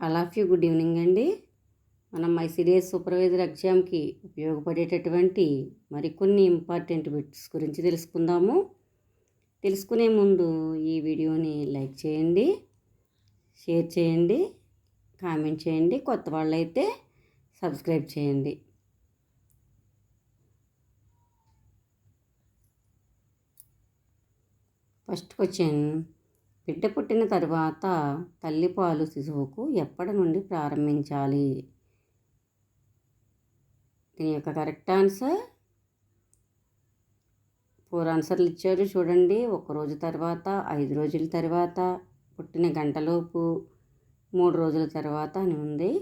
All of you good evening అండి. మనం ICDS supervisor ఎగ్జామ్కి ఉపయోగపడేటటువంటి మరికొన్ని ఇంపార్టెంట్ బిట్స్ గురించి తెలుసుకుందాము. తెలుసుకునే ముందు ఈ వీడియోని లైక్ చేయండి, షేర్ చేయండి, కామెంట్ చేయండి. కొత్త వాళ్ళైతే సబ్స్క్రైబ్ చేయండి. ఫస్ట్ క్వశ్చన్, బిడ్డ పుట్టిన తర్వాత తల్లిపాలు శిశువుకు ఎప్పటి నుండి ప్రారంభించాలి? దీని యొక్క కరెక్ట్ ఆన్సర్ 4 ఆన్సర్లు ఇచ్చారు చూడండి. 1 రోజు తర్వాత, 5 రోజుల తర్వాత, పుట్టిన గంటలోపు, 3 రోజుల తర్వాత అని ఉంది.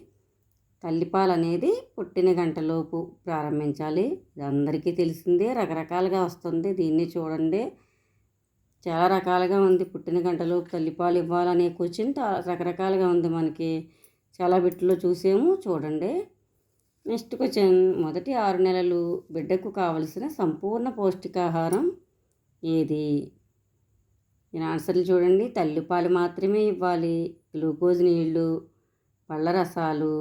తల్లిపాలు అనేది పుట్టిన గంటలోపు ప్రారంభించాలి. ఇది అందరికీ తెలిసిందే, రకరకాలుగా వస్తుంది. దీన్ని చూడండి, చాలా రకాలుగా ఉంది. పుట్టిన గంటలోపు తల్లిపాలు ఇవ్వాలనే క్వశ్చన్ రకరకాలుగా ఉంది. మనకి చాలా బిట్లో చూసాము, చూడండి. నెక్స్ట్ క్వశ్చన్, మొదటి 6 నెలలు బిడ్డకు కావలసిన సంపూర్ణ పౌష్టికాహారం ఏది? దీని ఆన్సర్లు చూడండి. తల్లిపాలు మాత్రమే ఇవ్వాలి, గ్లూకోజ్ నీళ్ళు, పళ్ళ రసాలు,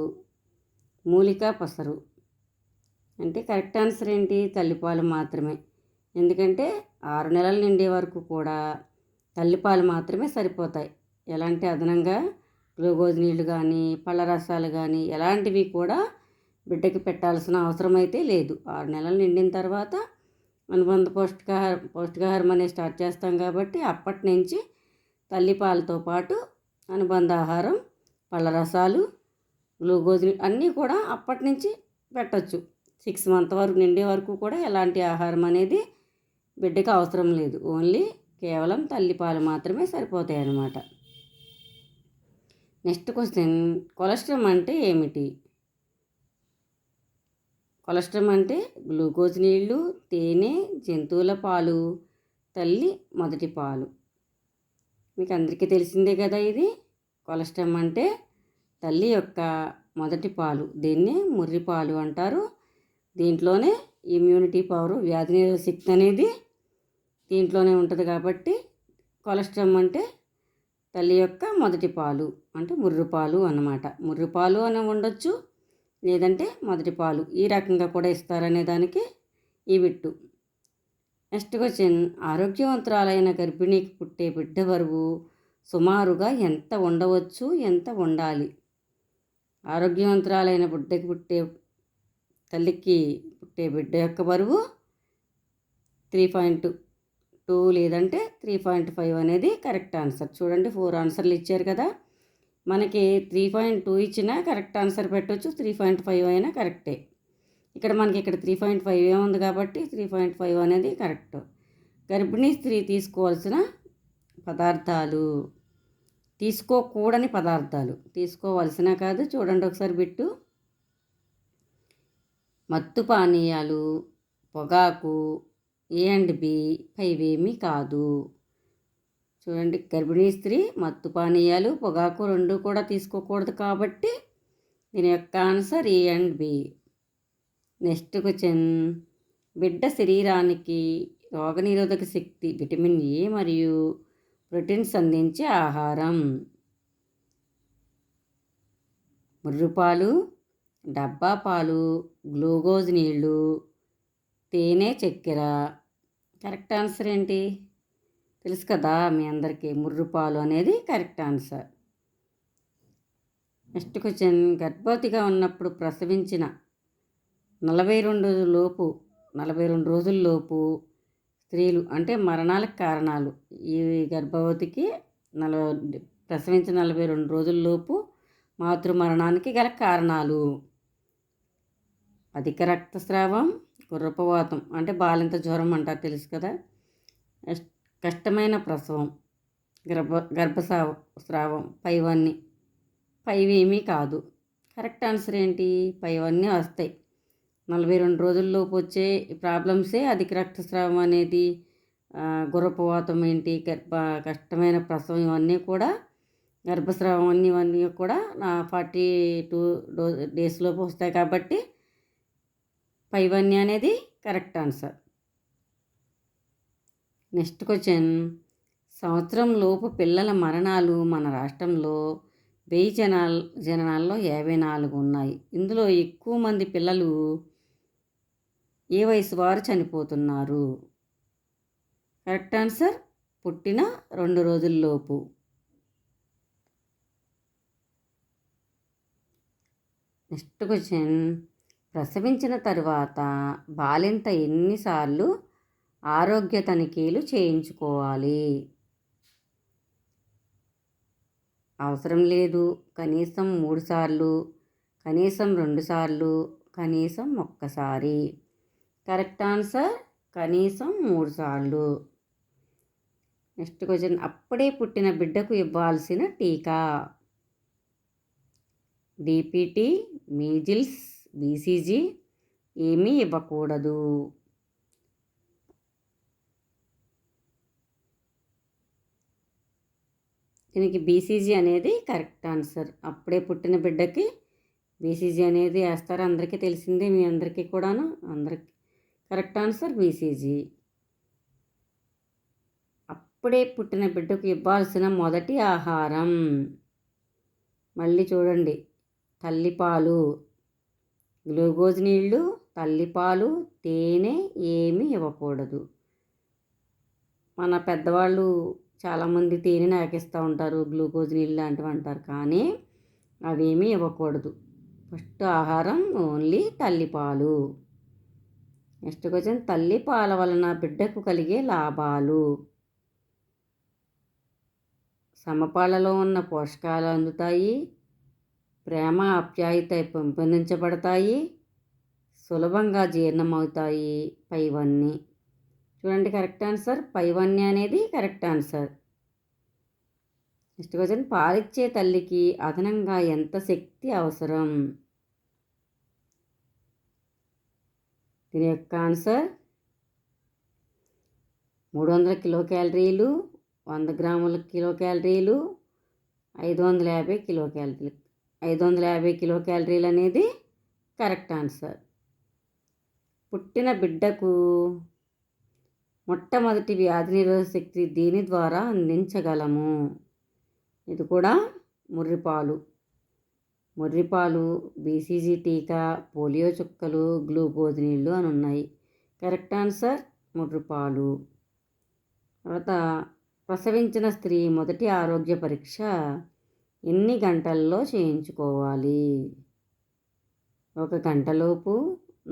మూలిక పసరు. అంటే కరెక్ట్ ఆన్సర్ ఏంటి? తల్లిపాలు మాత్రమే. ఎందుకంటే 6 నెలలు నిండే వరకు కూడా తల్లిపాలు మాత్రమే సరిపోతాయి. ఎలాంటి అదనంగా గ్లూకోజ్ నీళ్ళు కానీ, పళ్ళ రసాలు కానీ ఎలాంటివి కూడా బిడ్డకి పెట్టాల్సిన అవసరం అయితే లేదు. 6 నెలలు నిండిన తర్వాత అనుబంధ పౌష్టికాహారం అనేది స్టార్ట్ చేస్తాం కాబట్టి అప్పటి నుంచి తల్లిపాలతో పాటు అనుబంధ ఆహారం, పళ్ళ రసాలు, గ్లూకోజ్ అన్నీ కూడా అప్పటి నుంచి పెట్టచ్చు. 6 మంత్ వరకు నిండే వరకు కూడా ఎలాంటి ఆహారం అనేది బిడ్డకి అవసరం లేదు. ఓన్లీ కేవలం తల్లిపాలు మాత్రమే సరిపోతాయి అన్నమాట. నెక్స్ట్ క్వశ్చన్, కొలెస్ట్రాల్ అంటే ఏమిటి? కొలెస్ట్రాల్ అంటే గ్లూకోజ్ నీళ్ళు, తేనె, జంతువుల పాలు, తల్లి మొదటి పాలు. మీకు అందరికీ తెలిసిందే కదా ఇది. కొలెస్ట్రాల్ అంటే తల్లి యొక్క మొదటి పాలు, దీన్ని ముర్రి పాలు అంటారు. దీంట్లోనే ఇమ్యూనిటీ పవరు, వ్యాధి నిరోధక శక్తి అనేది దీంట్లోనే ఉంటుంది. కాబట్టి కొలెస్ట్రాల్ అంటే తల్లి యొక్క మొదటి పాలు, అంటే ముర్రిపాలు అన్నమాట. ముర్రిపాలు అని ఉండొచ్చు, లేదంటే మొదటి పాలు, ఈ రకంగా కూడా ఇస్తారనే దానికి ఈ బిట్టు. నెక్స్ట్ క్వశ్చన్, ఆరోగ్యవంతురాలైన గర్భిణీకి పుట్టే బిడ్డ బరువు సుమారుగా ఎంత ఉండవచ్చు, ఎంత ఉండాలి? ఆరోగ్యవంతురాలైన తల్లికి పుట్టే బిడ్డ యొక్క బరువు 3.2 లేదంటే 3.5 అనేది కరెక్ట్ ఆన్సర్. చూడండి, 4 ఆన్సర్లు ఇచ్చారు కదా. మనకి 3.2 ఇచ్చినా కరెక్ట్ ఆన్సర్ పెట్టవచ్చు, 3.5 అయినా కరెక్టే. ఇక్కడ 3.5 ఉంది కాబట్టి 3.5 అనేది కరెక్ట్. గర్భిణీ స్త్రీ తీసుకోవాల్సిన పదార్థాలు, తీసుకోకూడని పదార్థాలు, తీసుకోవాల్సిన కాదు. చూడండి ఒకసారి బిట్టు. మత్తు పానీయాలు, పొగాకు, A&B పైవేమీ కాదు. చూడండి, గర్భిణీ స్త్రీ మత్తు పానీయాలు, పొగాకు రెండు కూడా తీసుకోకూడదు కాబట్టి దీని యొక్క ఆన్సర్ A&B. నెక్స్ట్ క్వశ్చన్, బిడ్డ శరీరానికి రోగనిరోధక శక్తి, విటమిన్ A మరియు ప్రోటీన్స్ అందించే ఆహారం. ముర్రుపాలు, డబ్బా పాలు, గ్లూకోజ్ నీళ్ళు, తేనె, చక్కెర. కరెక్ట్ ఆన్సర్ ఏంటి? తెలుసు కదా మీ అందరికీ, ముర్రుపాలు అనేది కరెక్ట్ ఆన్సర్. నెక్స్ట్ క్వశ్చన్, గర్భవతిగా ఉన్నప్పుడు ప్రసవించిన 42 రోజుల్లోపు స్త్రీలు, అంటే మరణాలకు కారణాలు. ఈ గర్భవతికి ప్రసవించిన 42 రోజుల్లోపు మాతృ మరణానికి గల కారణాలు: అధిక రక్తస్రావం, గుర్రపువాతం అంటే బాలింత జ్వరం అంటారు, తెలుసు కదా. కష్టమైన ప్రసవం, గర్భస్రావం, పైవేమీ కాదు. కరెక్ట్ ఆన్సర్ ఏంటి? పైవన్నీ వస్తాయి. 42 రోజుల్లోపు వచ్చే ప్రాబ్లమ్సే అధిక రక్తస్రావం అనేది, గుర్రపువాతం ఏంటి, కష్టమైన ప్రసవం, ఇవన్నీ కూడా గర్భస్రావం ఇవన్నీ కూడా 42 days లోపు వస్తాయి కాబట్టి పైవన్నీ అనేది కరెక్ట్ ఆన్సర్. నెక్స్ట్ క్వశ్చన్, సంవత్సరం లోపు పిల్లల మరణాలు మన రాష్ట్రంలో 1000 జననాల్లో 54 ఉన్నాయి. ఇందులో ఎక్కువ మంది పిల్లలు ఏ వయసు వారు చనిపోతున్నారు? కరెక్ట్ ఆన్సర్ పుట్టిన 2 రోజుల్లోపు. నెక్స్ట్ క్వశ్చన్, ప్రసవించిన తరువాత బాలింత ఎన్నిసార్లు ఆరోగ్య తనిఖీలు చేయించుకోవాలి? అవసరం లేదు, కనీసం 3 సార్లు, కనీసం 2 సార్లు, కనీసం 1 సారి. కరెక్ట్ ఆన్సర్ కనీసం 3 సార్లు. నెక్స్ట్ క్వశ్చన్, అప్పుడే పుట్టిన బిడ్డకు ఇవ్వాల్సిన టీకా? డిపిటి, మీజిల్స్, బీసీజీ ఏమీ ఇవ్వకూడదు. దీనికి బీసీజీ అనేది కరెక్ట్ ఆన్సర్. అప్పుడే పుట్టిన బిడ్డకి బీసీజీ అనేది వేస్తారు, అందరికీ తెలిసిందే, మీ అందరికీ కూడాను. అందరికి కరెక్ట్ ఆన్సర్ బీసీజీ. అప్పుడే పుట్టిన బిడ్డకు ఇవ్వాల్సిన మొదటి ఆహారం? మళ్ళీ చూడండి, తల్లిపాలు, గ్లూకోజ్ నీళ్ళు, తల్లిపాలు, తేనె ఏమీ ఇవ్వకూడదు. మన పెద్దవాళ్ళు చాలామంది తేనె నాకిస్తూ ఉంటారు, గ్లూకోజ్ నీళ్ళు లాంటివి అంటారు, కానీ అవేమీ ఇవ్వకూడదు. ఫస్ట్ ఆహారం ఓన్లీ తల్లిపాలు. నెక్స్ట్ క్వశ్చన్, తల్లిపాల వలన బిడ్డకు కలిగే లాభాలు? సమపాలలో ఉన్న పోషకాలు అందుతాయి, ప్రేమ ఆప్యాయత పెంపొందించబడతాయి, సులభంగా జీర్ణమవుతాయి, పైవన్నీ. చూడండి కరెక్ట్ ఆన్సర్ పైవన్నీ అనేది కరెక్ట్ ఆన్సర్. నెక్స్ట్ క్వశ్చన్, పాలిచ్చే తల్లికి అదనంగా ఎంత శక్తి అవసరం? దీని యొక్క ఆన్సర్ 300 కిలోకేలరీలు, 100 గ్రాముల కిలోకేలరీలు, 550 కిలోకేలరీలు. 550 కిలోకేలరీలు అనేది కరెక్ట్ ఆన్సర్. పుట్టిన బిడ్డకు మొట్టమొదటి వ్యాధి నిరోధక శక్తి దీని ద్వారా అందించగలము? ఇది కూడా ముర్రిపాలు. ముర్రిపాలు, బీసీజీ టీకా, పోలియో చుక్కలు, గ్లూకోజ్ నీళ్ళు అని ఉన్నాయి. కరెక్ట్ ఆన్సర్ ముర్రిపాలు. తర్వాత, ప్రసవించిన స్త్రీ మొదటి ఆరోగ్య పరీక్ష ఎన్ని గంటల్లో చేయించుకోవాలి? 1 గంటలోపు,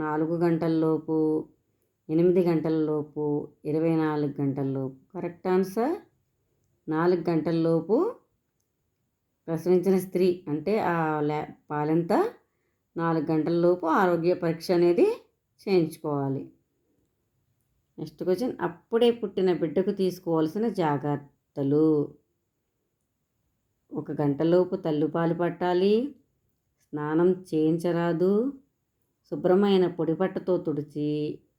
4 గంటల్లోపు, 8 గంటలలోపు, 24 గంటల్లోపు. కరెక్ట్ ఆన్సర్ 4 గంటల్లోపు ప్రసవించిన స్త్రీ అంటే పాలెంత 4 గంటల్లోపు ఆరోగ్య పరీక్ష అనేది చేయించుకోవాలి. నెక్స్ట్ క్వశ్చన్, అప్పుడే పుట్టిన బిడ్డకు తీసుకోవాల్సిన జాగ్రత్తలు? 1 గంటలోపు తల్లిపాలు పట్టాలి, స్నానం చేయించరాదు, శుభ్రమైన పొడిబట్టతో తుడిచి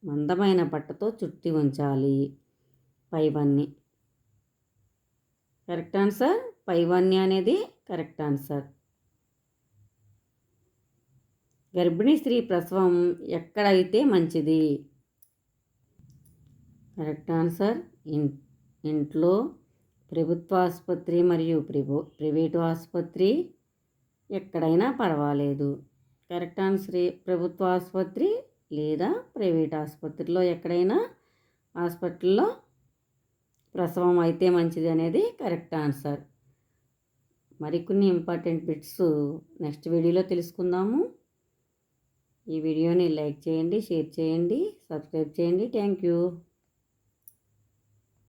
మందమైన బట్టతో చుట్టి ఉంచాలి, పైవన్నీ. కరెక్ట్ ఆన్సర్ పైవన్నీ అనేది కరెక్ట్ ఆన్సర్. గర్భిణీ స్త్రీ ప్రసవం ఎక్కడైతే మంచిది? కరెక్ట్ ఆన్సర్ ఇంట్లో, ప్రభుత్వ ఆసుపత్రి మరియు ప్రైవేటు ఆసుపత్రి, ఎక్కడైనా పర్వాలేదు. కరెక్ట్ ఆన్సర్ ప్రభుత్వ ఆసుపత్రి లేదా ప్రైవేట్ ఆసుపత్రిలో, ఎక్కడైనా హాస్పిటల్లో ప్రసవం అయితే మంచిది అనేది కరెక్ట్ ఆన్సర్. మరికొన్ని ఇంపార్టెంట్ బిట్స్ నెక్స్ట్ వీడియోలో తెలుసుకుందాము. ఈ వీడియోని లైక్ చేయండి, షేర్ చేయండి, సబ్స్క్రైబ్ చేయండి. Thank you.